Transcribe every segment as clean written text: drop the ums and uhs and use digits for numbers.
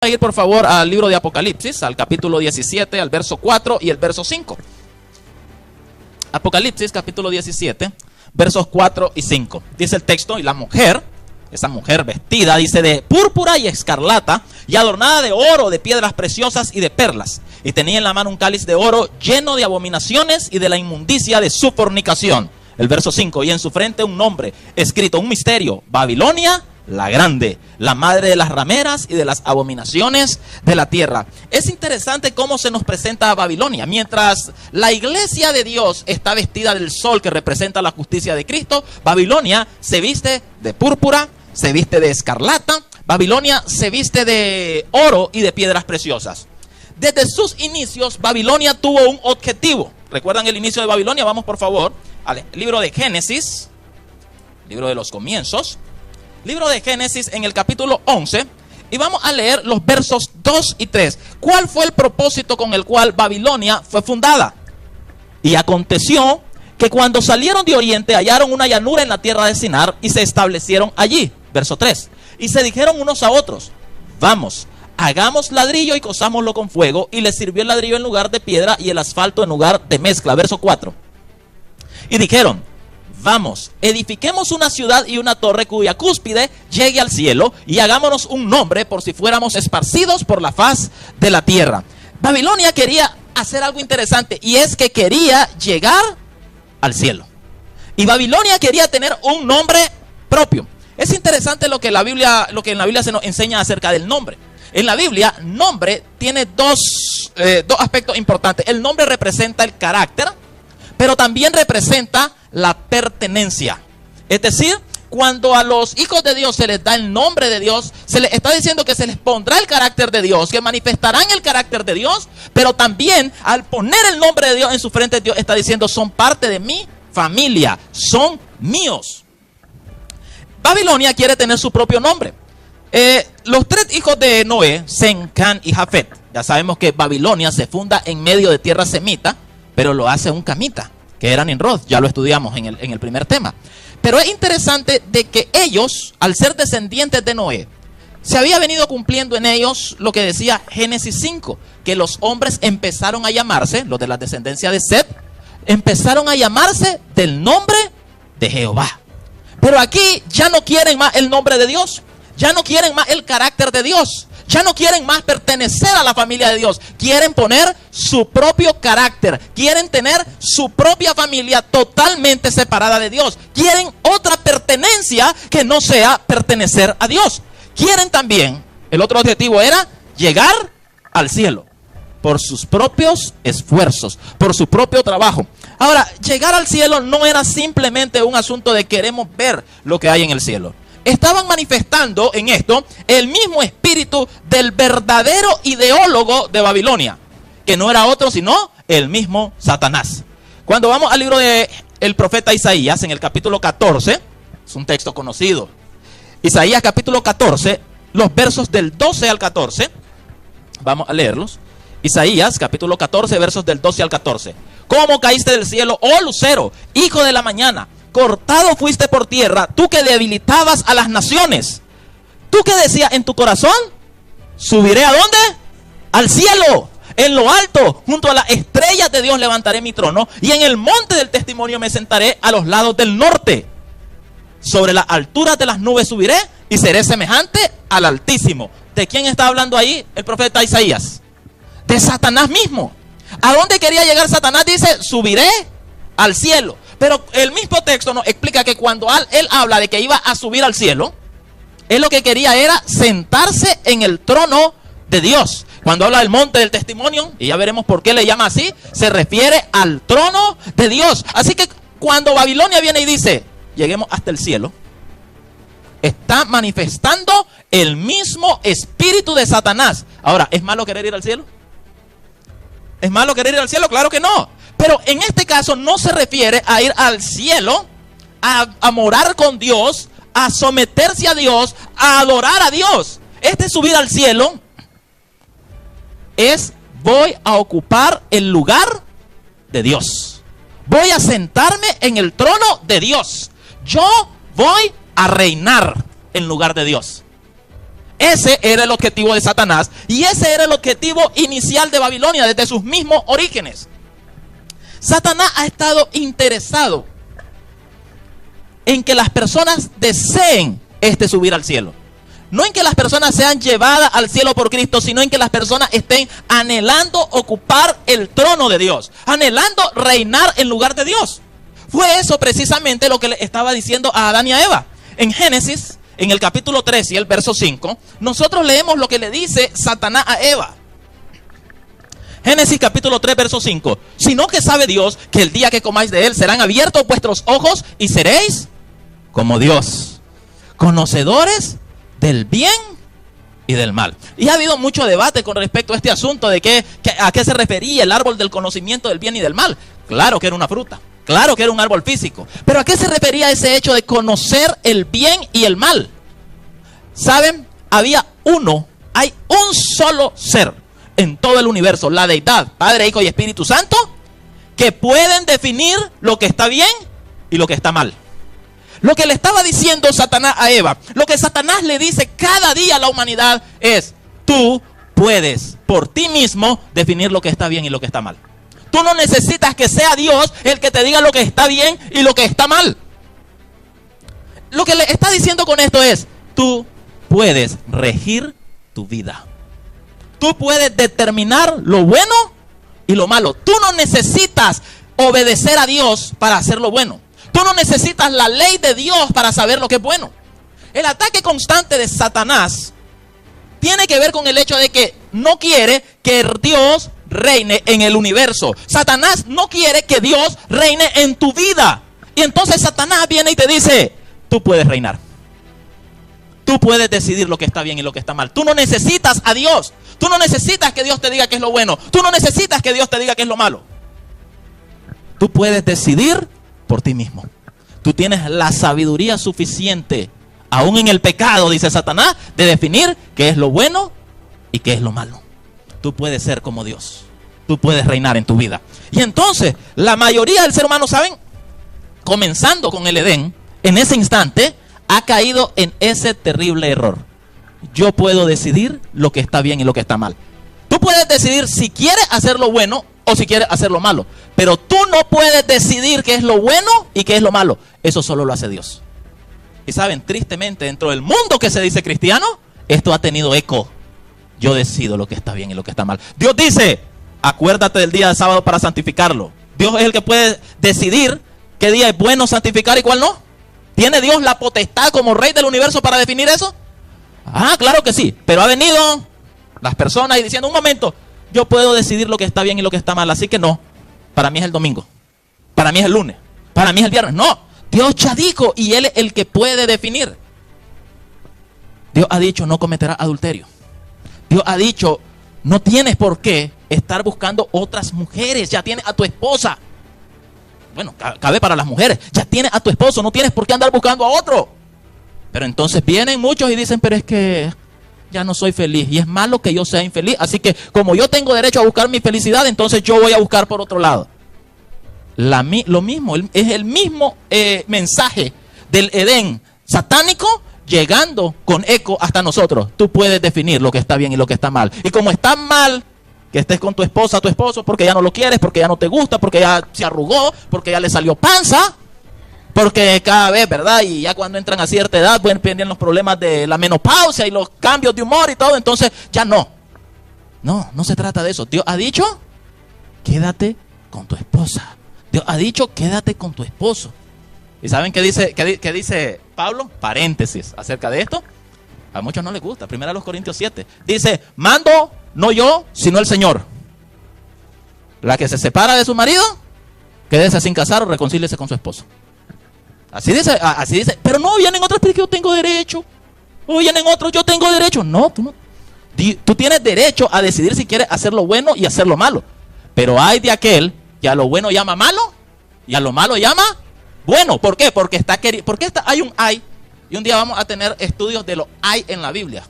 a ir por favor al libro de Apocalipsis, al capítulo 17, al verso 4 y el verso 5. Apocalipsis, capítulo 17, versos 4 y 5. Dice el texto, y la mujer, esa mujer vestida, dice, de púrpura y escarlata, y adornada de oro, de piedras preciosas y de perlas. Y tenía en la mano un cáliz de oro lleno de abominaciones y de la inmundicia de su fornicación. El verso 5, y en su frente un nombre escrito, un misterio, Babilonia la grande, la madre de las rameras y de las abominaciones de la tierra. Es interesante cómo se nos presenta a Babilonia. Mientras la iglesia de Dios está vestida del sol que representa la justicia de Cristo, Babilonia se viste de púrpura, se viste de escarlata, Babilonia se viste de oro y de piedras preciosas. Desde sus inicios, Babilonia tuvo un objetivo. ¿Recuerdan el inicio de Babilonia? Vamos por favor al libro de Génesis, libro de los comienzos. Libro de Génesis en el capítulo 11 y vamos a leer los versos 2 y 3. ¿Cuál fue el propósito con el cual Babilonia fue fundada? Y aconteció que cuando salieron de oriente hallaron una llanura en la tierra de Sinar y se establecieron allí. Verso 3. Y se dijeron unos a otros, vamos, hagamos ladrillo y cozámoslo con fuego. Y les sirvió el ladrillo en lugar de piedra y el asfalto en lugar de mezcla. Verso 4. Y dijeron, vamos, edifiquemos una ciudad y una torre cuya cúspide llegue al cielo y hagámonos un nombre por si fuéramos esparcidos por la faz de la tierra. Babilonia quería hacer algo interesante y es que quería llegar al cielo. Y Babilonia quería tener un nombre propio. Es interesante lo que en la Biblia se nos enseña acerca del nombre. En la Biblia, nombre tiene dos aspectos importantes. El nombre representa el carácter, pero también representa la pertenencia. Es decir, cuando a los hijos de Dios se les da el nombre de Dios, se les está diciendo que se les pondrá el carácter de Dios, que manifestarán el carácter de Dios, pero también al poner el nombre de Dios en su frente, Dios está diciendo, son parte de mi familia, son míos. Babilonia quiere tener su propio nombre. Los tres hijos de Noé, Sem, Can y Jafet, ya sabemos que Babilonia se funda en medio de tierra semita, pero lo hace un camita, que era Nimrod, ya lo estudiamos en el primer tema. Pero es interesante de que ellos, al ser descendientes de Noé, se había venido cumpliendo en ellos lo que decía Génesis 5, que los hombres empezaron a llamarse, los de la descendencia de Set, empezaron a llamarse del nombre de Jehová. Pero aquí ya no quieren más el nombre de Dios, ya no quieren más el carácter de Dios, ya no quieren más pertenecer a la familia de Dios. Quieren poner su propio carácter. Quieren tener su propia familia totalmente separada de Dios. Quieren otra pertenencia que no sea pertenecer a Dios. Quieren también, el otro objetivo era llegar al cielo. Por sus propios esfuerzos, por su propio trabajo. Ahora, llegar al cielo no era simplemente un asunto de queremos ver lo que hay en el cielo. Estaban manifestando en esto el mismo espíritu del verdadero ideólogo de Babilonia, que no era otro sino el mismo Satanás. Cuando vamos al libro del profeta Isaías, en el capítulo 14, es un texto conocido, Isaías capítulo 14, los versos del 12 al 14, vamos a leerlos. Isaías capítulo 14, versos del 12 al 14. ¿Cómo caíste del cielo, oh lucero, hijo de la mañana? Cortado fuiste por tierra, tú que debilitabas a las naciones. Tú que decías en tu corazón, subiré ¿a dónde? Al cielo, en lo alto, junto a las estrellas de Dios levantaré mi trono, y en el monte del testimonio me sentaré a los lados del norte. Sobre las alturas de las nubes subiré y seré semejante al Altísimo. ¿De quién está hablando ahí el profeta Isaías? De Satanás mismo. ¿A dónde quería llegar Satanás? Dice, subiré al cielo. Pero el mismo texto nos explica que cuando él habla de que iba a subir al cielo, él lo que quería era sentarse en el trono de Dios. Cuando habla del monte del testimonio, y ya veremos por qué le llama así, se refiere al trono de Dios. Así que cuando Babilonia viene y dice, lleguemos hasta el cielo, está manifestando el mismo espíritu de Satanás. Ahora, ¿es malo querer ir al cielo? ¿Es malo querer ir al cielo? Claro que no. Pero en este caso no se refiere a ir al cielo, a morar con Dios, a someterse a Dios, a adorar a Dios. Este subir al cielo es voy a ocupar el lugar de Dios. Voy a sentarme en el trono de Dios. Yo voy a reinar en lugar de Dios. Ese era el objetivo de Satanás y ese era el objetivo inicial de Babilonia desde sus mismos orígenes. Satanás ha estado interesado en que las personas deseen subir al cielo. No en que las personas sean llevadas al cielo por Cristo, sino en que las personas estén anhelando ocupar el trono de Dios, anhelando reinar en lugar de Dios. Fue eso precisamente lo que le estaba diciendo a Adán y a Eva. En Génesis, en el capítulo 3 y el verso 5, nosotros leemos lo que le dice Satanás a Eva. Génesis capítulo 3, verso 5. Sino que sabe Dios que el día que comáis de él serán abiertos vuestros ojos y seréis como Dios, conocedores del bien y del mal. Y ha habido mucho debate con respecto a este asunto de a qué se refería el árbol del conocimiento del bien y del mal. Claro que era una fruta, claro que era un árbol físico, pero ¿a qué se refería ese hecho de conocer el bien y el mal? ¿Saben? Hay un solo ser en todo el universo, la deidad, Padre, Hijo y Espíritu Santo, que pueden definir lo que está bien y lo que está mal. Lo que le estaba diciendo Satanás a Eva, lo que Satanás le dice cada día a la humanidad es: tú puedes por ti mismo definir lo que está bien y lo que está mal. Tú no necesitas que sea Dios el que te diga lo que está bien y lo que está mal. Lo que le está diciendo con esto es: tú puedes regir tu vida. Tú puedes determinar lo bueno y lo malo. Tú no necesitas obedecer a Dios para hacer lo bueno. Tú no necesitas la ley de Dios para saber lo que es bueno. El ataque constante de Satanás tiene que ver con el hecho de que no quiere que Dios reine en el universo. Satanás no quiere que Dios reine en tu vida. Y entonces Satanás viene y te dice: tú puedes reinar. Tú puedes decidir lo que está bien y lo que está mal. Tú no necesitas a Dios. Tú no necesitas que Dios te diga qué es lo bueno. Tú no necesitas que Dios te diga qué es lo malo. Tú puedes decidir por ti mismo. Tú tienes la sabiduría suficiente, aún en el pecado, dice Satanás, de definir qué es lo bueno y qué es lo malo. Tú puedes ser como Dios. Tú puedes reinar en tu vida. Y entonces, la mayoría del ser humano, ¿saben? Comenzando con el Edén, en ese instante, ha caído en ese terrible error. Yo puedo decidir lo que está bien y lo que está mal. Tú puedes decidir si quieres hacer lo bueno o si quieres hacer lo malo. Pero tú no puedes decidir qué es lo bueno y qué es lo malo. Eso solo lo hace Dios. Y saben, tristemente, dentro del mundo que se dice cristiano, esto ha tenido eco. Yo decido lo que está bien y lo que está mal. Dios dice: acuérdate del día de sábado para santificarlo. Dios es el que puede decidir qué día es bueno santificar y cuál no. ¿Tiene Dios la potestad como rey del universo para definir eso? Ah, claro que sí. Pero ha venido las personas y diciendo: un momento, yo puedo decidir lo que está bien y lo que está mal, así que no. Para mí es el domingo, para mí es el lunes, para mí es el viernes. No, Dios ya dijo y Él es el que puede definir. Dios ha dicho: no cometerás adulterio. Dios ha dicho: no tienes por qué estar buscando otras mujeres, ya tienes a tu esposa. Bueno, cabe para las mujeres, ya tienes a tu esposo, no tienes por qué andar buscando a otro. Pero entonces vienen muchos y dicen: pero es que ya no soy feliz y es malo que yo sea infeliz, así que como yo tengo derecho a buscar mi felicidad, entonces yo voy a buscar por otro lado. Lo mismo, es el mismo mensaje del Edén satánico llegando con eco hasta nosotros. Tú puedes definir lo que está bien y lo que está mal. Y como está mal que estés con tu esposa, tu esposo, porque ya no lo quieres, porque ya no te gusta, porque ya se arrugó, porque ya le salió panza, porque cada vez, ¿verdad? Y ya cuando entran a cierta edad, pueden venir los problemas de la menopausia y los cambios de humor y todo, entonces ya no. No se trata de eso. Dios ha dicho: quédate con tu esposa. Dios ha dicho: quédate con tu esposo. ¿Y saben qué dice Pablo? Paréntesis acerca de esto. A muchos no les gusta. 1 Corintios 7. Dice: mando no yo, sino el Señor. La que se separa de su marido, quédese sin casar o reconcíliese con su esposo. Así dice. Pero no, vienen otros porque yo tengo derecho. O vienen otros, yo tengo derecho. No, tú no. Tú tienes derecho a decidir si quieres hacer lo bueno y hacer lo malo. Pero hay de aquel que a lo bueno llama malo y a lo malo llama bueno. ¿Por qué? Porque hay un hay. Y un día vamos a tener estudios de lo hay en la Biblia.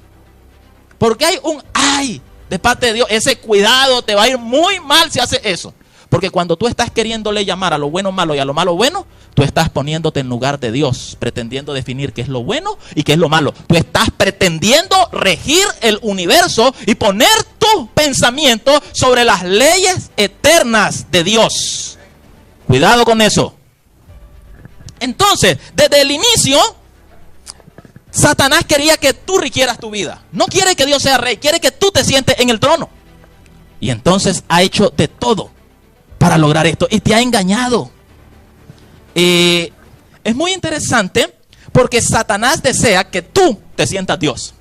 Porque hay un hay de parte de Dios. Ese cuidado, te va a ir muy mal si haces eso. Porque cuando tú estás queriéndole llamar a lo bueno malo y a lo malo bueno, tú estás poniéndote en lugar de Dios, pretendiendo definir qué es lo bueno y qué es lo malo. Tú estás pretendiendo regir el universo y poner tu pensamiento sobre las leyes eternas de Dios. Cuidado con eso. Entonces, desde el inicio, Satanás quería que tú rigieras tu vida. No quiere que Dios sea rey, quiere que tú te sientes en el trono. Y entonces ha hecho de todo para lograr esto y te ha engañado. Es muy interesante porque Satanás desea que tú te sientas Dios.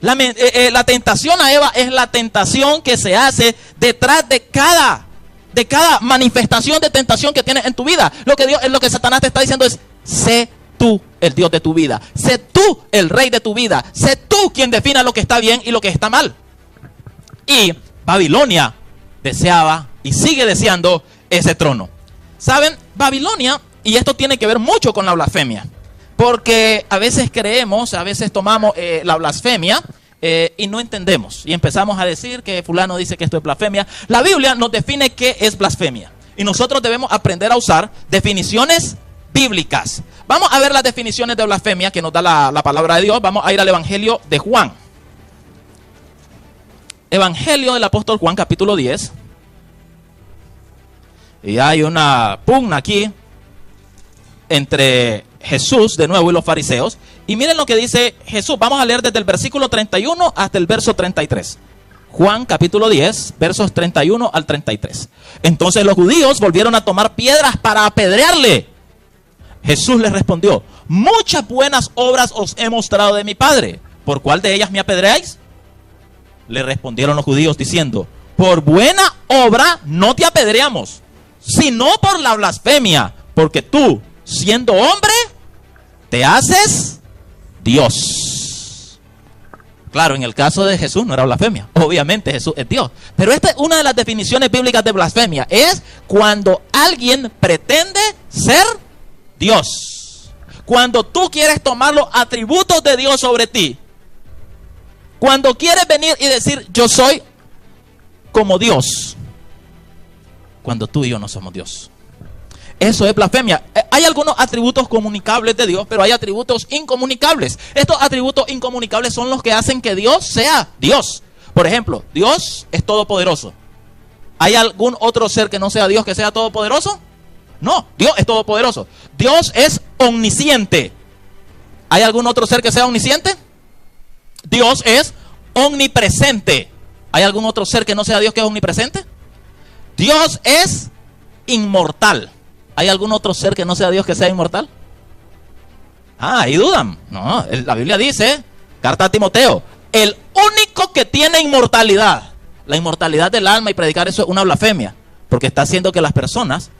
La tentación a Eva es la tentación que se hace detrás de cada manifestación de tentación que tienes en tu vida. Lo que Satanás te está diciendo es: sé tú el Dios de tu vida, sé tú el rey de tu vida, sé tú quien defina lo que está bien y lo que está mal. Y Babilonia deseaba y sigue deseando ese trono. ¿Saben? Babilonia, y esto tiene que ver mucho con la blasfemia, porque a veces creemos, a veces tomamos la blasfemia y no entendemos y empezamos a decir que fulano dice que esto es blasfemia. La Biblia nos define qué es blasfemia y nosotros debemos aprender a usar definiciones bíblicas. Vamos a ver las definiciones de blasfemia que nos da la palabra de Dios. Vamos a ir al Evangelio de Juan. Evangelio del apóstol Juan, capítulo 10. Y hay una pugna aquí entre Jesús de nuevo y los fariseos. Y miren lo que dice Jesús. Vamos a leer desde el versículo 31 hasta el verso 33. Juan capítulo 10, versos 31 al 33. Entonces los judíos volvieron a tomar piedras para apedrearle. Jesús les respondió: muchas buenas obras os he mostrado de mi Padre. ¿Por cuál de ellas me apedreáis? Le respondieron los judíos diciendo: por buena obra no te apedreamos, sino por la blasfemia, porque tú, siendo hombre, te haces Dios. Claro, en el caso de Jesús no era blasfemia. Obviamente Jesús es Dios. Pero esta es una de las definiciones bíblicas de blasfemia. Es cuando alguien pretende ser Dios. Cuando tú quieres tomar los atributos de Dios sobre ti. Cuando quieres venir y decir: yo soy como Dios. Cuando tú y yo no somos Dios. Eso es blasfemia. Hay algunos atributos comunicables de Dios, pero hay atributos incomunicables. Estos atributos incomunicables son los que hacen que Dios sea Dios. Por ejemplo, Dios es todopoderoso. ¿Hay algún otro ser que no sea Dios que sea todopoderoso? No, Dios es todopoderoso. Dios es omnisciente. ¿Hay algún otro ser que sea omnisciente? Dios es omnipresente. ¿Hay algún otro ser que no sea Dios que es omnipresente? Dios es inmortal. ¿Hay algún otro ser que no sea Dios que sea inmortal? Ahí dudan. No, la Biblia dice, carta a Timoteo, el único que tiene inmortalidad, la inmortalidad del alma, y predicar eso es una blasfemia, porque está haciendo que las personas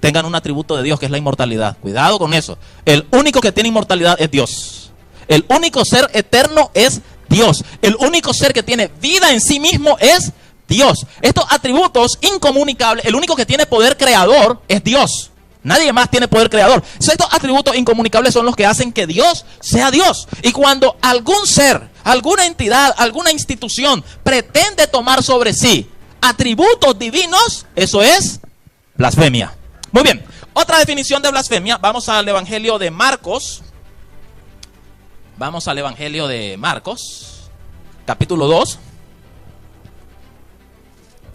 tengan un atributo de Dios que es la inmortalidad. Cuidado con eso. El único que tiene inmortalidad es Dios. El único ser eterno es Dios. El único ser que tiene vida en sí mismo es Dios. Estos atributos incomunicables, el único que tiene poder creador es Dios. Nadie más tiene poder creador. Estos atributos incomunicables son los que hacen que Dios sea Dios. Y cuando algún ser, alguna entidad, alguna institución pretende tomar sobre sí atributos divinos, eso es blasfemia. Muy bien, otra definición de blasfemia. Vamos al Evangelio de Marcos. Vamos al Evangelio de Marcos, capítulo 2.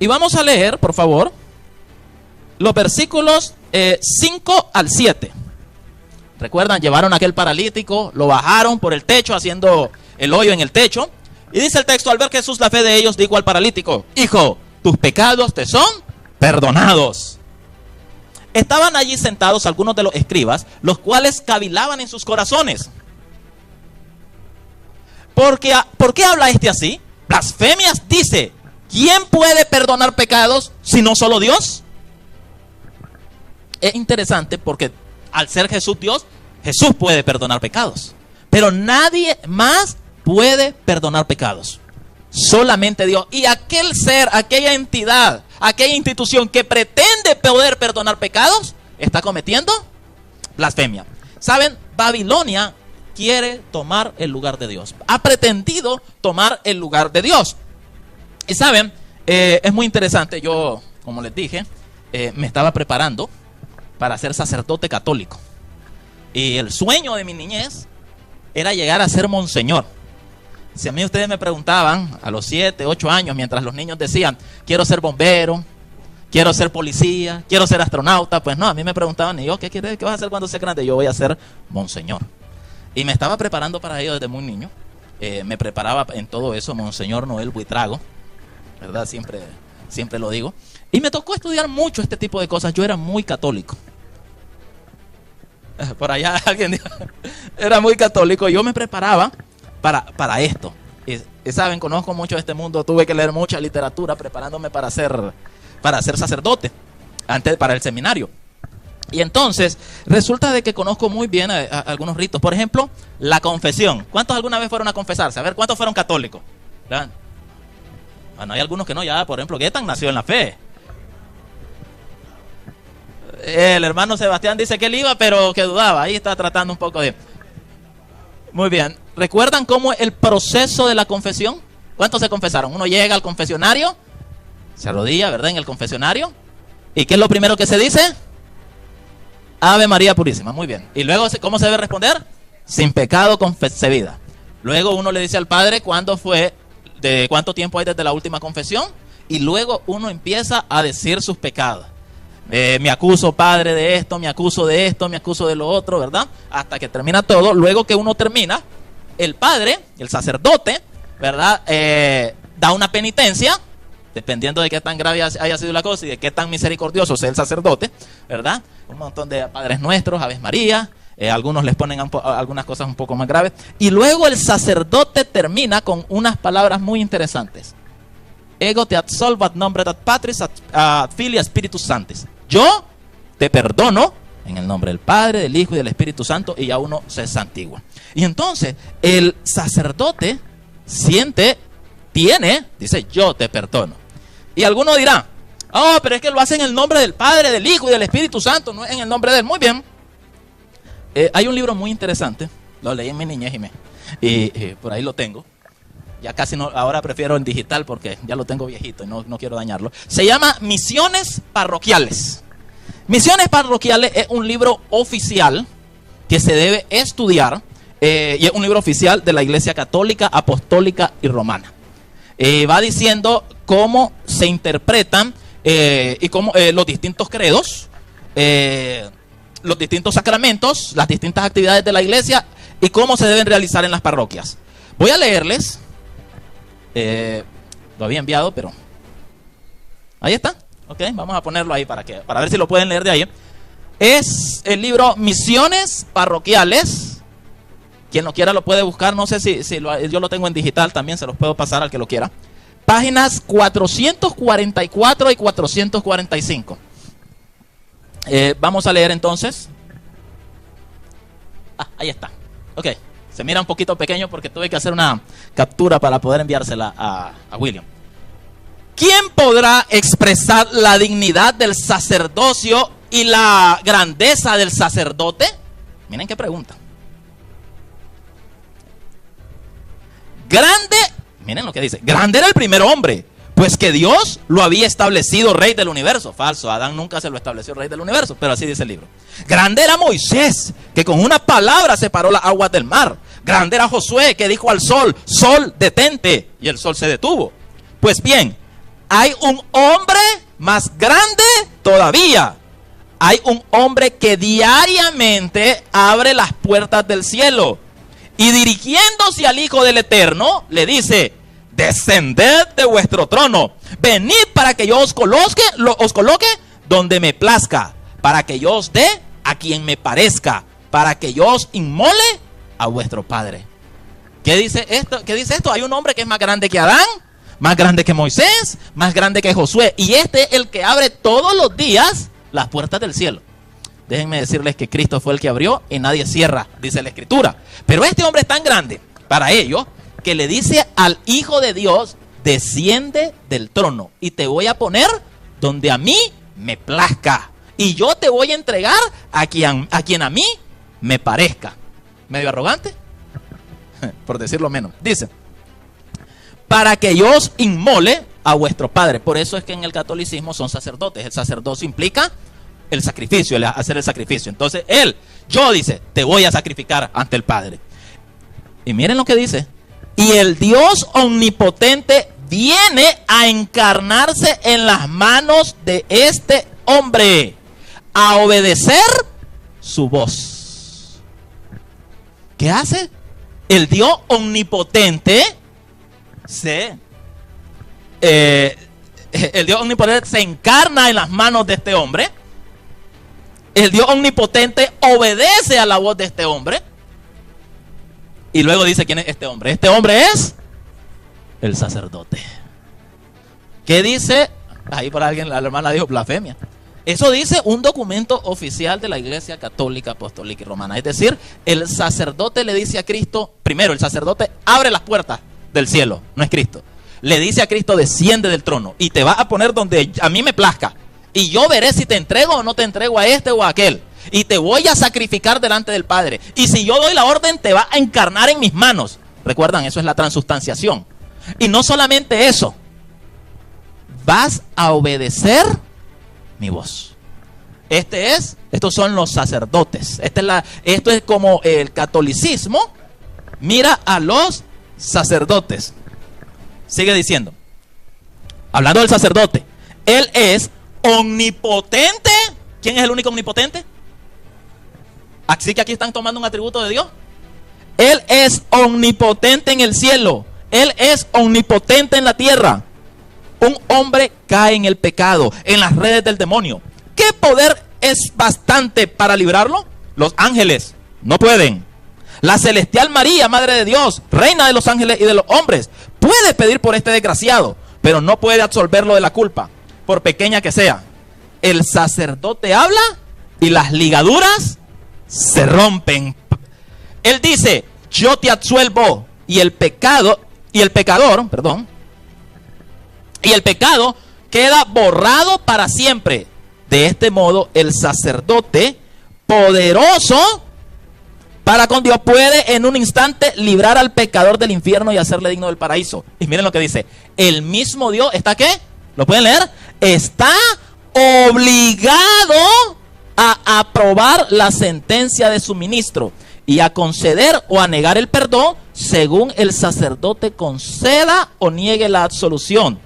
Y vamos a leer, por favor, los versículos 5 al 7. Recuerdan, llevaron a aquel paralítico, lo bajaron por el techo, haciendo el hoyo en el techo. Y dice el texto: al ver Jesús la fe de ellos, dijo al paralítico: hijo, tus pecados te son perdonados. Estaban allí sentados algunos de los escribas, los cuales cavilaban en sus corazones. ¿Por qué habla este así? Blasfemias dice: ¿quién puede perdonar pecados si no solo Dios? Es interesante porque al ser Jesús Dios, Jesús puede perdonar pecados. Pero nadie más puede perdonar pecados. Solamente Dios. Y aquel ser, aquella entidad, aquella institución que pretende poder perdonar pecados, está cometiendo blasfemia. ¿Saben? Babilonia quiere tomar el lugar de Dios. Ha pretendido tomar el lugar de Dios. Y saben, es muy interesante. Yo, como les dije, me estaba preparando para ser sacerdote católico. Y el sueño de mi niñez era llegar a ser monseñor. Si a mí ustedes me preguntaban a los 7, 8 años, mientras los niños decían, quiero ser bombero, quiero ser policía, quiero ser astronauta, pues no, a mí me preguntaban, ¿y yo qué quieres, qué vas a hacer cuando seas grande? Yo voy a ser monseñor. Y me estaba preparando para ello desde muy niño. Me preparaba en todo eso, Monseñor Noel Buitrago, ¿verdad? Siempre lo digo. Y me tocó estudiar mucho este tipo de cosas. Yo era muy católico. Por allá alguien dijo, era muy católico. Yo me preparaba para esto. Y saben, conozco mucho de este mundo. Tuve que leer mucha literatura preparándome para ser sacerdote, para el seminario. Y entonces, resulta de que conozco muy bien algunos ritos. Por ejemplo, la confesión. ¿Cuántos alguna vez fueron a confesarse? A ver, ¿cuántos fueron católicos? ¿Verdad? Bueno, hay algunos que no, ya, por ejemplo, Guetan nació en la fe. El hermano Sebastián dice que él iba, pero que dudaba. Ahí está tratando un poco de... Muy bien. ¿Recuerdan cómo el proceso de la confesión? ¿Cuántos se confesaron? Uno llega al confesionario, se arrodilla, ¿verdad? En el confesionario. ¿Y qué es lo primero que se dice? Ave María Purísima, muy bien. Y luego, ¿cómo se debe responder? Sin pecado concebida. Luego uno le dice al Padre de cuánto tiempo hay desde la última confesión. Y luego uno empieza a decir sus pecados. Me acuso, Padre, de esto, me acuso de esto, me acuso de lo otro, ¿verdad? Hasta que termina todo. Luego que uno termina, el Padre, el sacerdote, ¿verdad? Da una penitencia, dependiendo de qué tan grave haya sido la cosa y de qué tan misericordioso sea el sacerdote, ¿verdad? Un montón de Padres Nuestros, Aves María, algunos les ponen algunas cosas un poco más graves. Y luego el sacerdote termina con unas palabras muy interesantes. Ego te absolvo ad nombre ad Patris, ad Filii, Spiritus Sanctis. Yo te perdono en el nombre del Padre, del Hijo y del Espíritu Santo, y ya uno se santigua. Y entonces el sacerdote dice, yo te perdono. Y alguno dirá, oh, pero es que lo hace en el nombre del Padre, del Hijo y del Espíritu Santo, no es en el nombre de él. Muy bien. Hay un libro muy interesante, lo leí en mi niñez y por ahí lo tengo. Ya casi no, ahora prefiero en digital porque ya lo tengo viejito y no quiero dañarlo. Se llama Misiones Parroquiales. Misiones Parroquiales es un libro oficial que se debe estudiar y es un libro oficial de la Iglesia Católica, Apostólica y Romana. Va diciendo cómo se interpretan y cómo los distintos credos, los distintos sacramentos, las distintas actividades de la iglesia y cómo se deben realizar en las parroquias. Voy a leerles. Lo había enviado, pero ahí está. Ok, vamos a ponerlo ahí para ver si lo pueden leer de ahí. Es el libro Misiones Parroquiales. Quien lo quiera lo puede buscar. No sé si yo lo tengo en digital también, se los puedo pasar al que lo quiera. Páginas 444 y 445. Vamos a leer entonces. Ahí está. Ok. Se mira un poquito pequeño porque tuve que hacer una captura para poder enviársela a William. ¿Quién podrá expresar la dignidad del sacerdocio y la grandeza del sacerdote? Miren qué pregunta. Grande, miren lo que dice. Grande era el primer hombre, pues que Dios lo había establecido rey del universo. Falso, Adán nunca se lo estableció rey del universo, pero así dice el libro. Grande era Moisés, que con una palabra separó las aguas del mar. Grande era Josué, que dijo al sol, sol, detente, y el sol se detuvo. Pues bien, hay un hombre más grande todavía. Hay un hombre que diariamente abre las puertas del cielo y dirigiéndose al Hijo del Eterno, le dice: descended de vuestro trono, venid para que yo os coloque donde me plazca, para que yo os dé a quien me parezca, para que yo os inmole a vuestro Padre. ¿Qué dice esto? ¿Qué dice esto? Hay un hombre que es más grande que Adán, más grande que Moisés, más grande que Josué, y este es el que abre todos los días las puertas del cielo. Déjenme decirles que Cristo fue el que abrió y nadie cierra, dice la Escritura. Pero este hombre es tan grande para ello que le dice al Hijo de Dios: desciende del trono y te voy a poner donde a mí me plazca, y yo te voy a entregar a quien a mí me parezca. Medio arrogante, por decirlo menos. Dice: para que yo os inmole a vuestro padre. Por eso es que en el catolicismo son sacerdotes. El sacerdocio implica el sacrificio, el hacer el sacrificio. Entonces yo dice, te voy a sacrificar ante el Padre. Y miren lo que dice. Y el Dios omnipotente viene a encarnarse en las manos de este hombre, a obedecer su voz. ¿Qué hace? El Dios omnipotente el Dios omnipotente se encarna en las manos de este hombre. El Dios omnipotente obedece a la voz de este hombre. Y luego dice quién es este hombre. Este hombre es el sacerdote. ¿Qué dice? Ahí por alguien, la hermana dijo blasfemia. Eso dice un documento oficial de la Iglesia Católica, Apostólica y Romana. Es decir, el sacerdote le dice a Cristo, primero el sacerdote abre las puertas del cielo, no es Cristo. Le dice a Cristo, desciende del trono y te va a poner donde a mí me plazca. Y yo veré si te entrego o no te entrego a este o a aquel. Y te voy a sacrificar delante del Padre. Y si yo doy la orden, te va a encarnar en mis manos. Recuerdan, eso es la transustanciación. Y no solamente eso. Vas a obedecer mi voz. Estos son los sacerdotes. Esto es como el catolicismo mira a los sacerdotes. Sigue diciendo. Hablando del sacerdote. Él es omnipotente. ¿Quién es el único omnipotente? Así que aquí están tomando un atributo de Dios. Él es omnipotente en el cielo. Él es omnipotente en la tierra. Un hombre cae en el pecado, en las redes del demonio. ¿Qué poder es bastante para librarlo? Los ángeles no pueden. La celestial María, Madre de Dios, Reina de los ángeles y de los hombres, puede pedir por este desgraciado, pero no puede absolverlo de la culpa, por pequeña que sea. El sacerdote habla y las ligaduras se rompen. Él dice, yo te absuelvo, y el pecador queda borrado para siempre. De este modo, el sacerdote poderoso para con Dios puede en un instante librar al pecador del infierno y hacerle digno del paraíso. Y miren lo que dice, el mismo Dios, ¿está qué? ¿Lo pueden leer? Está obligado a aprobar la sentencia de su ministro y a conceder o a negar el perdón según el sacerdote conceda o niegue la absolución.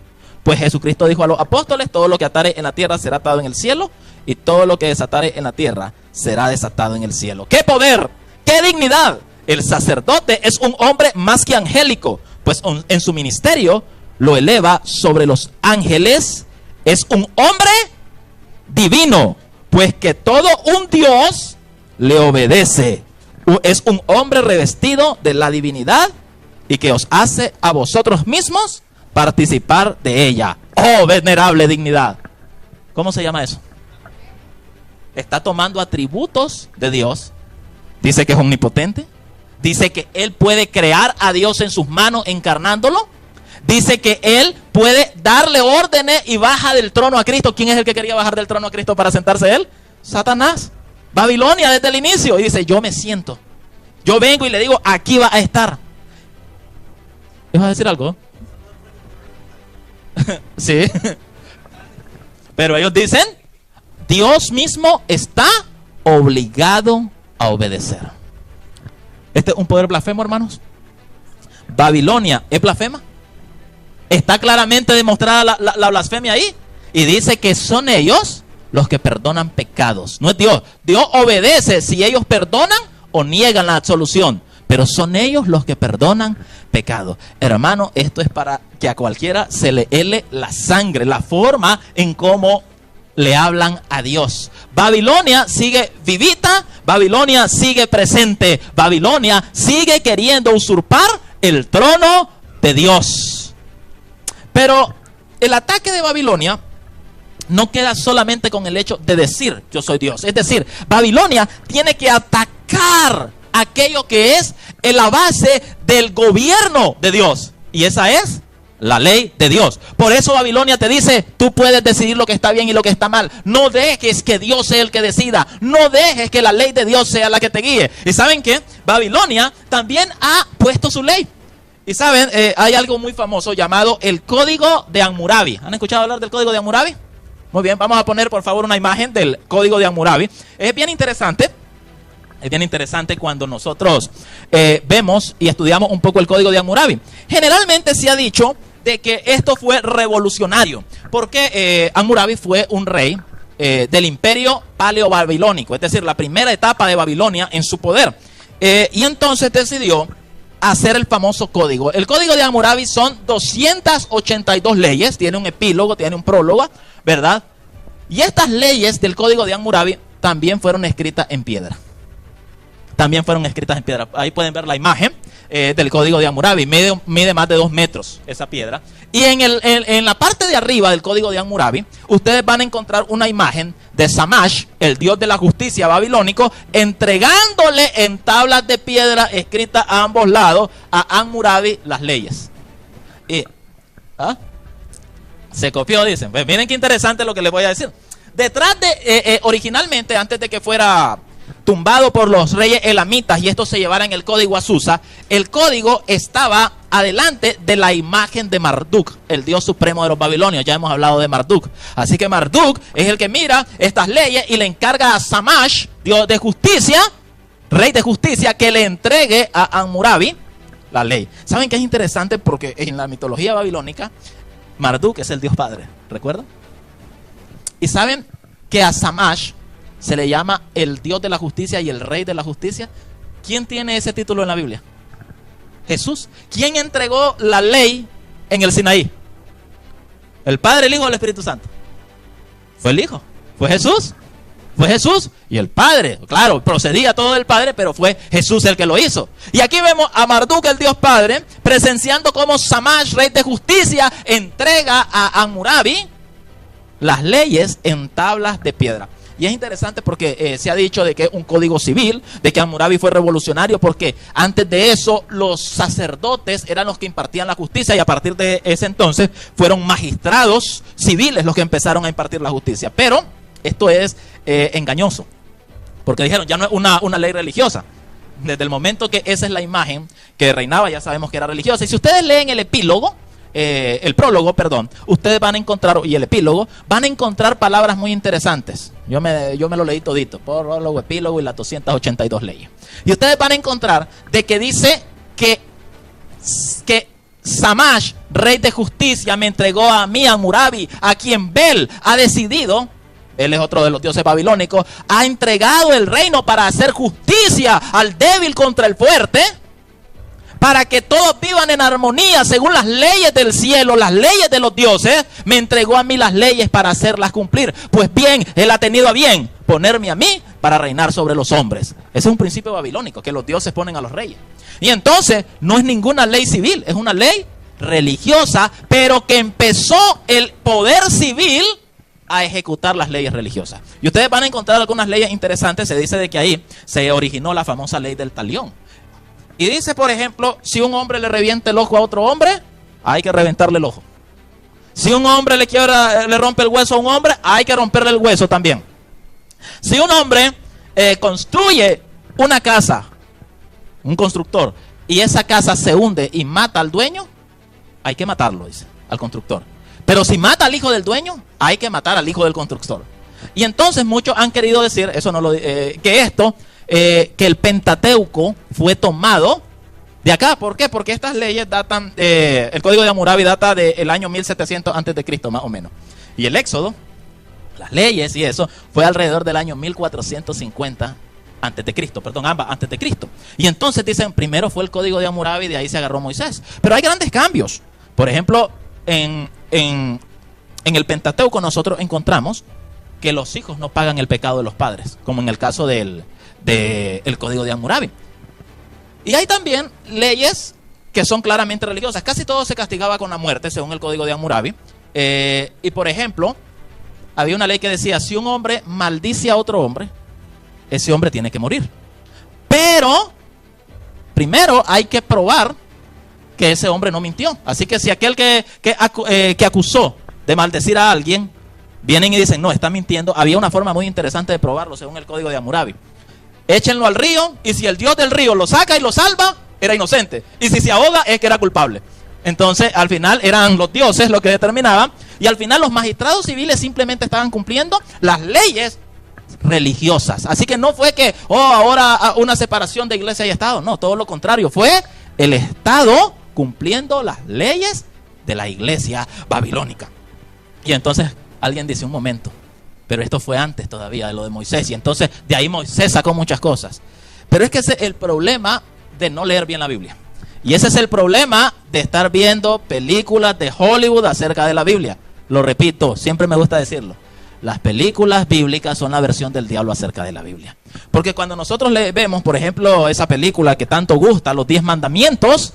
Pues Jesucristo dijo a los apóstoles, todo lo que atare en la tierra será atado en el cielo, y todo lo que desatare en la tierra será desatado en el cielo. ¡Qué poder! ¡Qué dignidad! El sacerdote es un hombre más que angélico, pues en su ministerio lo eleva sobre los ángeles. Es un hombre divino, pues que todo un Dios le obedece. Es un hombre revestido de la divinidad y que os hace a vosotros mismos participar de ella. ¡Oh, venerable dignidad! ¿Cómo se llama eso? Está tomando atributos de Dios. Dice que es omnipotente. Dice que Él puede crear a Dios en sus manos encarnándolo. Dice que Él puede darle órdenes y baja del trono a Cristo. ¿Quién es el que quería bajar del trono a Cristo para sentarse Él? Satanás. Babilonia desde el inicio. Y dice, yo me siento. Yo vengo y le digo, aquí va a estar. ¿Vas a decir algo? Sí. Pero ellos dicen, Dios mismo está obligado a obedecer. Este es un poder blasfemo, hermanos. Babilonia es blasfema. Está claramente demostrada la blasfemia ahí. Y dice que son ellos los que perdonan pecados. No es Dios. Dios obedece si ellos perdonan o niegan la absolución. Pero son ellos los que perdonan pecados. Hermano, esto es para que a cualquiera se le hele la sangre, la forma en cómo le hablan a Dios. Babilonia sigue vivita, Babilonia sigue presente, Babilonia sigue queriendo usurpar el trono de Dios. Pero el ataque de Babilonia no queda solamente con el hecho de decir yo soy Dios. Es decir, Babilonia tiene que atacar aquello que es la base del gobierno de Dios. Y esa es la ley de Dios. Por eso Babilonia te dice, tú puedes decidir lo que está bien y lo que está mal. No dejes que Dios sea el que decida. No dejes que la ley de Dios sea la que te guíe. ¿Y saben qué? Babilonia también ha puesto su ley. Y saben, hay algo muy famoso llamado el Código de Hammurabi. ¿Han escuchado hablar del Código de Hammurabi? Muy bien, vamos a poner por favor una imagen del Código de Hammurabi. Es bien interesante. Es bien interesante cuando nosotros vemos y estudiamos un poco el Código de Hammurabi. Generalmente se ha dicho de que esto fue revolucionario, porque Hammurabi fue un rey del imperio paleo-babilónico, es decir, la primera etapa de Babilonia en su poder. Y entonces decidió hacer el famoso código. El Código de Hammurabi son 282 leyes, tiene un epílogo, tiene un prólogo, ¿verdad? Y estas leyes del Código de Hammurabi también fueron escritas en piedra. También fueron escritas en piedra. Ahí pueden ver la imagen del Código de Hammurabi. Mide más de 2 metros esa piedra. Y en la parte de arriba del Código de Hammurabi, ustedes van a encontrar una imagen de Shamash, el dios de la justicia babilónico, entregándole en tablas de piedra escritas a ambos lados a Hammurabi las leyes. Y, se copió, dicen. Pues miren qué interesante lo que les voy a decir. Detrás de, originalmente, antes de que fuera tumbado por los reyes elamitas y esto se llevara en el código a Susa, el código estaba adelante de la imagen de Marduk, el dios supremo de los babilonios. Ya hemos hablado de Marduk. Así que Marduk es el que mira estas leyes y le encarga a Shamash, dios de justicia, rey de justicia, que le entregue a Hammurabi la ley. ¿Saben qué es interesante? Porque en la mitología babilónica Marduk es el dios padre, ¿recuerdan? Y saben que a Shamash se le llama el dios de la justicia y el rey de la justicia. ¿Quién tiene ese título en la Biblia? Jesús. ¿Quién entregó la ley en el Sinaí? ¿El Padre, el Hijo o el Espíritu Santo? Fue el Hijo. Fue Jesús. Fue Jesús y el Padre. Claro, procedía todo del Padre, pero fue Jesús el que lo hizo. Y aquí vemos a Marduk, el Dios Padre, presenciando cómo Shamash, rey de justicia, entrega a Hammurabi las leyes en tablas de piedra. Y es interesante porque se ha dicho de que es un código civil, de que Hammurabi fue revolucionario, porque antes de eso los sacerdotes eran los que impartían la justicia, y a partir de ese entonces fueron magistrados civiles los que empezaron a impartir la justicia. Pero esto es engañoso, porque dijeron ya no es una ley religiosa. Desde el momento que esa es la imagen que reinaba, ya sabemos que era religiosa. Y si ustedes leen el epílogo, el prólogo, perdón, ustedes van a encontrar, y el epílogo, van a encontrar palabras muy interesantes. Yo me lo leí todito, prólogo, epílogo y las 282 leyes. Y ustedes van a encontrar de que dice que Shamash, rey de justicia, me entregó a mí, a Hammurabi, a quien Bel ha decidido, él es otro de los dioses babilónicos, ha entregado el reino para hacer justicia al débil contra el fuerte, para que todos vivan en armonía según las leyes del cielo, las leyes de los dioses. Me entregó a mí las leyes para hacerlas cumplir. Pues bien, él ha tenido a bien ponerme a mí para reinar sobre los hombres. Ese es un principio babilónico, que los dioses ponen a los reyes. Y entonces no es ninguna ley civil, es una ley religiosa, pero que empezó el poder civil a ejecutar las leyes religiosas. Y ustedes van a encontrar algunas leyes interesantes. Se dice de que ahí se originó la famosa ley del talión. Y dice, por ejemplo, si un hombre le revienta el ojo a otro hombre, hay que reventarle el ojo. Si un hombre le rompe el hueso a un hombre, hay que romperle el hueso también. Si un hombre construye una casa, un constructor, y esa casa se hunde y mata al dueño, hay que matarlo, dice, al constructor. Pero si mata al hijo del dueño, hay que matar al hijo del constructor. Y entonces muchos han querido decir, que el Pentateuco fue tomado de acá. ¿Por qué? Porque estas leyes datan, el Código de Hammurabi data del año 1700 antes de Cristo, más o menos. Y el Éxodo, las leyes y eso, fue alrededor del año 1450 antes de Cristo, perdón, ambas antes de Cristo. Y entonces dicen, primero fue el Código de Hammurabi, de ahí se agarró Moisés. Pero hay grandes cambios. Por ejemplo, en el Pentateuco nosotros encontramos que los hijos no pagan el pecado de los padres, como en el caso del Código de Hammurabi. Y hay también leyes que son claramente religiosas. Casi todo se castigaba con la muerte, según el Código de Hammurabi. Y por ejemplo, había una ley que decía, si un hombre maldice a otro hombre, ese hombre tiene que morir. Pero primero hay que probar que ese hombre no mintió. Así que si aquel que acusó de maldecir a alguien, vienen y dicen, no, está mintiendo, había una forma muy interesante de probarlo, según el Código de Hammurabi. Échenlo al río, y si el dios del río lo saca y lo salva, era inocente. Y si se ahoga, es que era culpable. Entonces, al final eran los dioses los que determinaban. Y al final los magistrados civiles simplemente estaban cumpliendo las leyes religiosas. Así que no fue que, ahora una separación de iglesia y Estado. No, todo lo contrario. Fue el Estado cumpliendo las leyes de la iglesia babilónica. Y entonces alguien dice, un momento, pero esto fue antes todavía de lo de Moisés. Y entonces de ahí Moisés sacó muchas cosas. Pero es que ese es el problema de no leer bien la Biblia. Y ese es el problema de estar viendo películas de Hollywood acerca de la Biblia. Lo repito, siempre me gusta decirlo. Las películas bíblicas son la versión del diablo acerca de la Biblia. Porque cuando nosotros vemos, por ejemplo, esa película que tanto gusta, Los 10 Mandamientos,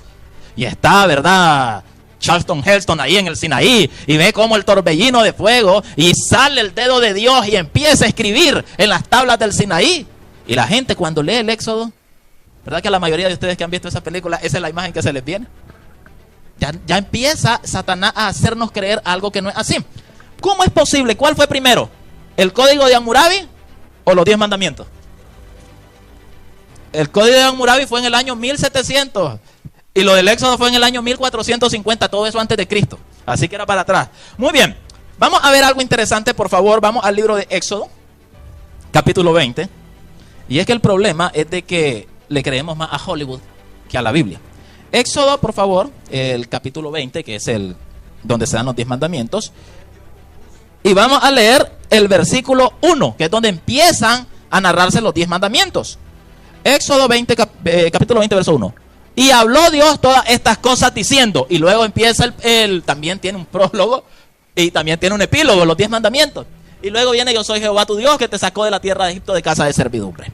y está, ¿verdad?, Charlton Heston ahí en el Sinaí, y ve como el torbellino de fuego, y sale el dedo de Dios y empieza a escribir en las tablas del Sinaí. Y la gente cuando lee el Éxodo, ¿verdad que a la mayoría de ustedes que han visto esa película, esa es la imagen que se les viene? Ya empieza Satanás a hacernos creer algo que no es así. ¿Cómo es posible? ¿Cuál fue primero? ¿El Código de Hammurabi o los 10 Mandamientos? El Código de Hammurabi fue en el año 1700 y lo del Éxodo fue en el año 1450, todo eso antes de Cristo. Así que era para atrás. Muy bien, vamos a ver algo interesante, por favor. Vamos al libro de Éxodo, capítulo 20. Y es que el problema es de que le creemos más a Hollywood que a la Biblia. Éxodo, por favor, el capítulo 20, que es el donde se dan los 10 mandamientos. Y vamos a leer el versículo 1, que es donde empiezan a narrarse los 10 mandamientos. Éxodo 20, capítulo 20, verso 1. Y habló Dios todas estas cosas diciendo. Y luego empieza también tiene un prólogo y también tiene un epílogo, los 10 mandamientos. Y luego viene: yo soy Jehová tu Dios, que te sacó de la tierra de Egipto, de casa de servidumbre.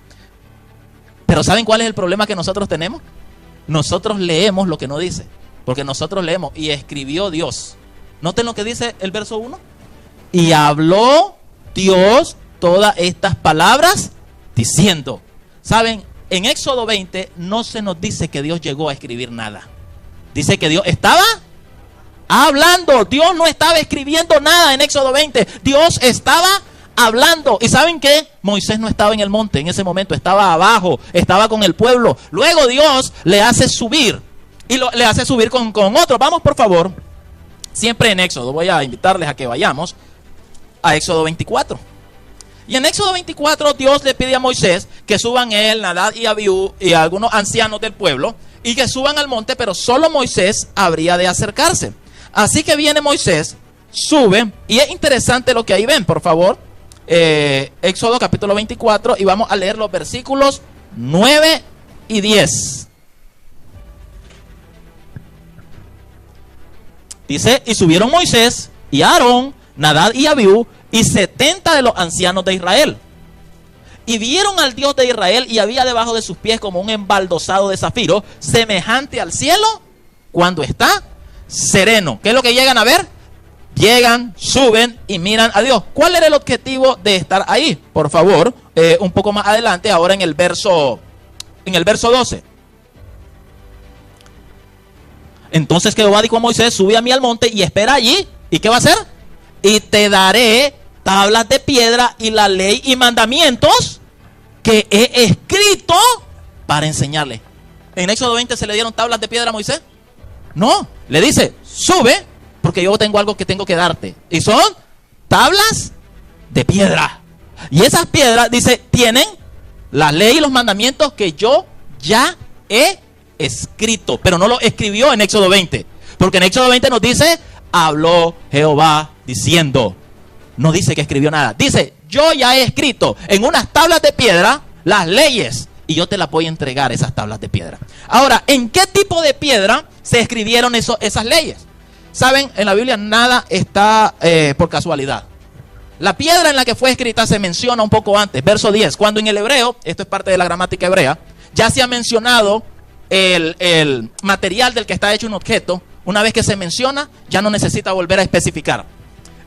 Pero ¿saben cuál es el problema que nosotros tenemos? Nosotros leemos lo que no dice. Porque nosotros leemos: y escribió Dios. Noten lo que dice el verso 1. Y habló Dios todas estas palabras diciendo. ¿Saben? En Éxodo 20 no se nos dice que Dios llegó a escribir nada. Dice que Dios estaba hablando. Dios no estaba escribiendo nada en Éxodo 20. Dios estaba hablando. ¿Y saben qué? Moisés no estaba en el monte en ese momento. Estaba abajo. Estaba con el pueblo. Luego Dios le hace subir. Y le hace subir con otro. Vamos, por favor. Siempre en Éxodo. Voy a invitarles a que vayamos a Éxodo 24. Y en Éxodo 24 Dios le pide a Moisés que suban él, Nadab y Abiú y algunos ancianos del pueblo, y que suban al monte, pero solo Moisés habría de acercarse. Así que viene Moisés, sube, y es interesante lo que ahí ven, por favor. Éxodo capítulo 24, y vamos a leer los versículos 9 y 10. Dice: y subieron Moisés y Aarón, Nadab y Abiú, y 70 de los ancianos de Israel. Y vieron al Dios de Israel, y había debajo de sus pies como un embaldosado de zafiro, semejante al cielo cuando está sereno. ¿Qué es lo que llegan a ver? Llegan, suben y miran a Dios. ¿Cuál era el objetivo de estar ahí? Por favor, un poco más adelante, ahora en el verso 12. Entonces Jehová dijo a Moisés: sube a mí al monte y espera allí. ¿Y qué va a hacer? Y te daré tablas de piedra y la ley y mandamientos que he escrito para enseñarle. ¿En Éxodo 20 se le dieron tablas de piedra a Moisés? No, le dice: sube, porque yo tengo algo que tengo que darte. Y son tablas de piedra. Y esas piedras, dice, tienen la ley y los mandamientos que yo ya he escrito. Pero no lo escribió en Éxodo 20. Porque en Éxodo 20 nos dice: habló Jehová diciendo. No dice que escribió nada. Dice: yo ya he escrito en unas tablas de piedra las leyes, y yo te las voy a entregar, esas tablas de piedra. Ahora, ¿en qué tipo de piedra se escribieron esas leyes? Saben, en la Biblia nada está por casualidad. La piedra en la que fue escrita se menciona un poco antes, verso 10. Cuando en el hebreo, esto es parte de la gramática hebrea, ya se ha mencionado el material del que está hecho un objeto. Una vez que se menciona, ya no necesita volver a especificar.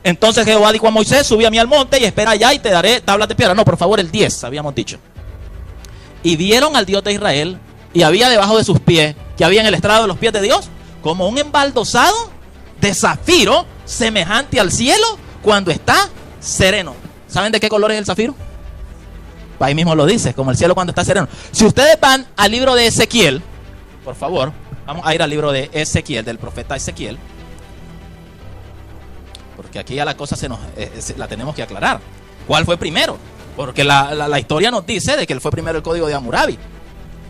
Entonces Jehová dijo a Moisés: sube a mí al monte y espera allá y te daré tablas de piedra. No, por favor, el 10, habíamos dicho. Y vieron al Dios de Israel, y había debajo de sus pies, que había en el estrado de los pies de Dios, como un embaldosado de zafiro, semejante al cielo cuando está sereno. ¿Saben de qué color es el zafiro? Ahí mismo lo dice, como el cielo cuando está sereno. Si ustedes van al libro de Ezequiel, por favor, vamos a ir al libro de Ezequiel, del profeta Ezequiel. Porque aquí ya la cosa la tenemos que aclarar. ¿Cuál fue primero? Porque la historia nos dice de que él fue primero el código de Hammurabi.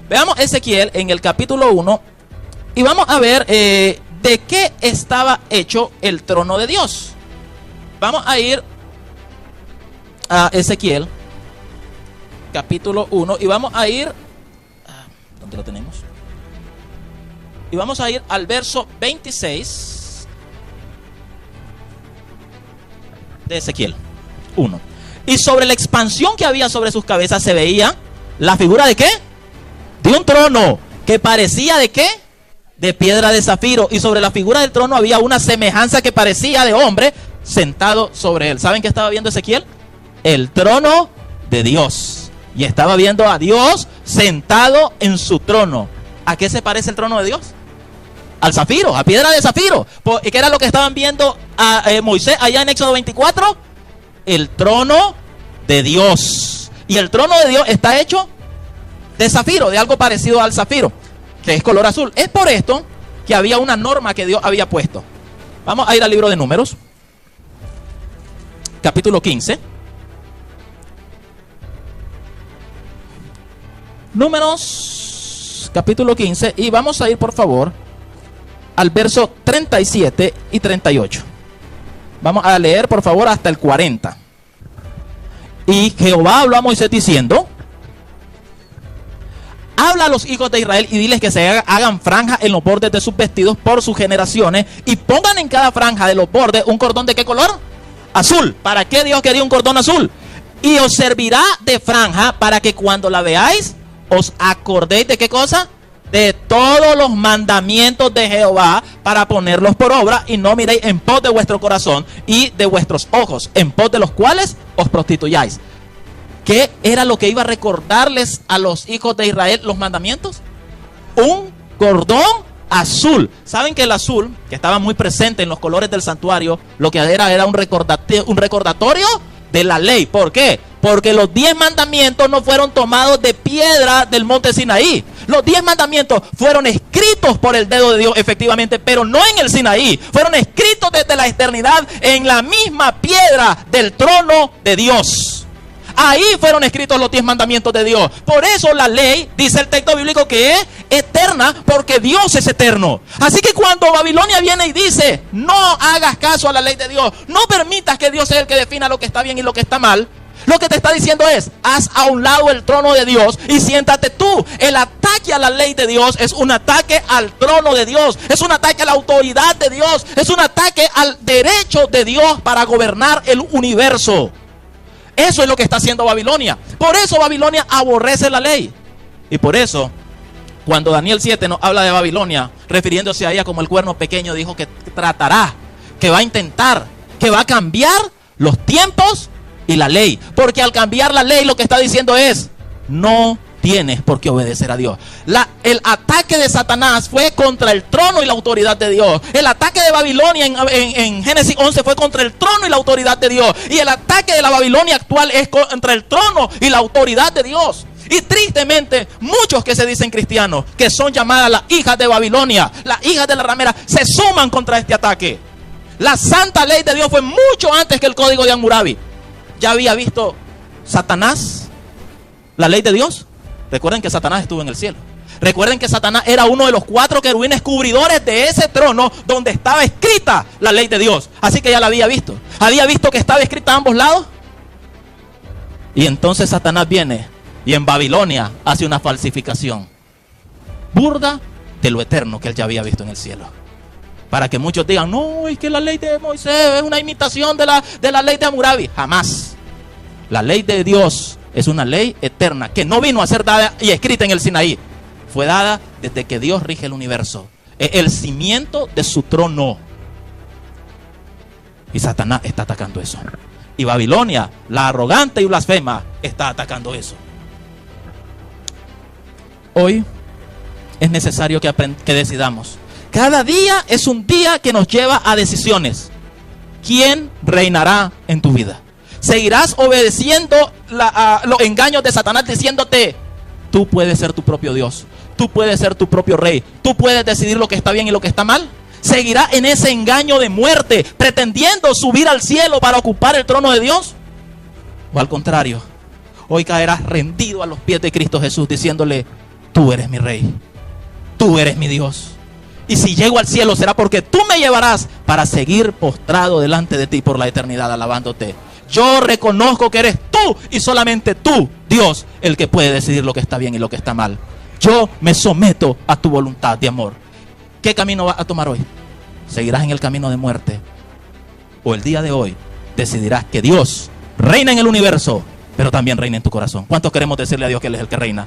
Veamos Ezequiel en el capítulo 1 y vamos a ver de qué estaba hecho el trono de Dios. Vamos a ir a Ezequiel, capítulo 1, y vamos a ir... ¿Dónde lo tenemos? Y vamos a ir al verso 26 de Ezequiel 1. Y sobre la expansión que había sobre sus cabezas se veía la figura de ¿qué? De un trono que parecía ¿de qué? De piedra de zafiro. Y sobre la figura del trono había una semejanza que parecía de hombre sentado sobre él. ¿Saben qué estaba viendo Ezequiel? El trono de Dios. Y estaba viendo a Dios sentado en su trono. ¿A qué se parece el trono de Dios? Al zafiro, a piedra de zafiro. ¿Y qué era lo que estaban viendo a Moisés allá en Éxodo 24? El trono de Dios. Y el trono de Dios está hecho de zafiro, de algo parecido al zafiro, que es color azul. Es por esto que había una norma que Dios había puesto. Vamos a ir al libro de Números, capítulo 15. Números, capítulo 15. Y vamos a ir, por favor, al verso 37 y 38. Vamos a leer, por favor, hasta el 40. Y Jehová habló a Moisés diciendo: habla a los hijos de Israel y diles que se hagan franjas en los bordes de sus vestidos por sus generaciones, y pongan en cada franja de los bordes un cordón ¿de qué color? Azul. ¿Para qué Dios quería un cordón azul? Y os servirá de franja para que cuando la veáis os acordéis ¿de qué cosa? De todos los mandamientos de Jehová, para ponerlos por obra, y no miréis en pos de vuestro corazón y de vuestros ojos, en pos de los cuales os prostituyáis. ¿Qué era lo que iba a recordarles a los hijos de Israel los mandamientos? Un cordón azul. ¿Saben que el azul, que estaba muy presente en los colores del santuario, lo que era un recordatorio de la ley? ¿Por qué? Porque los 10 mandamientos no fueron tomados de piedra del monte Sinaí. Los 10 mandamientos fueron escritos por el dedo de Dios, efectivamente, pero no en el Sinaí. Fueron escritos desde la eternidad en la misma piedra del trono de Dios. Ahí fueron escritos los 10 mandamientos de Dios. Por eso la ley, dice el texto bíblico, que es eterna, porque Dios es eterno. Así que cuando Babilonia viene y dice: no hagas caso a la ley de Dios, no permitas que Dios sea el que defina lo que está bien y lo que está mal, lo que te está diciendo es: haz a un lado el trono de Dios y siéntate tú. El ataque a la ley de Dios es un ataque al trono de Dios, es un ataque a la autoridad de Dios, es un ataque al derecho de Dios para gobernar el universo. Eso es lo que está haciendo Babilonia. Por eso Babilonia aborrece la ley. Y por eso, cuando Daniel 7 nos habla de Babilonia, refiriéndose a ella como el cuerno pequeño, dijo que tratará, que va a intentar, que va a cambiar los tiempos y la ley. Porque al cambiar la ley, lo que está diciendo es: no tienes por qué obedecer a Dios. El ataque de Satanás fue contra el trono y la autoridad de Dios. El ataque de Babilonia en Génesis 11 fue contra el trono y la autoridad de Dios. Y el ataque de la Babilonia actual es contra el trono y la autoridad de Dios. Y tristemente, muchos que se dicen cristianos, que son llamadas las hijas de Babilonia, las hijas de la ramera, se suman contra este ataque. La santa ley de Dios fue mucho antes que el código de Hammurabi. ¿Ya había visto Satanás la ley de Dios? Recuerden que Satanás estuvo en el cielo. Recuerden que Satanás era uno de los 4 querubines cubridores de ese trono donde estaba escrita la ley de Dios. Así que ya la había visto. Había visto que estaba escrita a ambos lados. Y entonces Satanás viene y en Babilonia hace una falsificación burda de lo eterno que él ya había visto en el cielo. Para que muchos digan: no, es que la ley de Moisés es una imitación de la ley de Hammurabi. Jamás. La ley de Dios es una ley eterna que no vino a ser dada y escrita en el Sinaí. Fue dada desde que Dios rige el universo. Es el cimiento de su trono. Y Satanás está atacando eso. Y Babilonia, la arrogante y blasfema, está atacando eso. Hoy es necesario que decidamos. Cada día es un día que nos lleva a decisiones. ¿Quién reinará en tu vida? ¿Seguirás obedeciendo los engaños de Satanás diciéndote: tú puedes ser tu propio Dios, tú puedes ser tu propio rey, tú puedes decidir lo que está bien y lo que está mal. ¿Seguirás en ese engaño de muerte, pretendiendo subir al cielo para ocupar el trono de Dios? ¿O al contrario, hoy caerás rendido a los pies de Cristo Jesús, diciéndole: tú eres mi rey, tú eres mi Dios, y si llego al cielo será porque tú me llevarás para seguir postrado delante de ti por la eternidad, alabándote? Yo reconozco que eres tú y solamente tú, Dios, el que puede decidir lo que está bien y lo que está mal. Yo me someto a tu voluntad de amor. ¿Qué camino vas a tomar hoy? ¿Seguirás en el camino de muerte? ¿O el día de hoy decidirás que Dios reina en el universo, pero también reina en tu corazón? ¿Cuántos queremos decirle a Dios que Él es el que reina?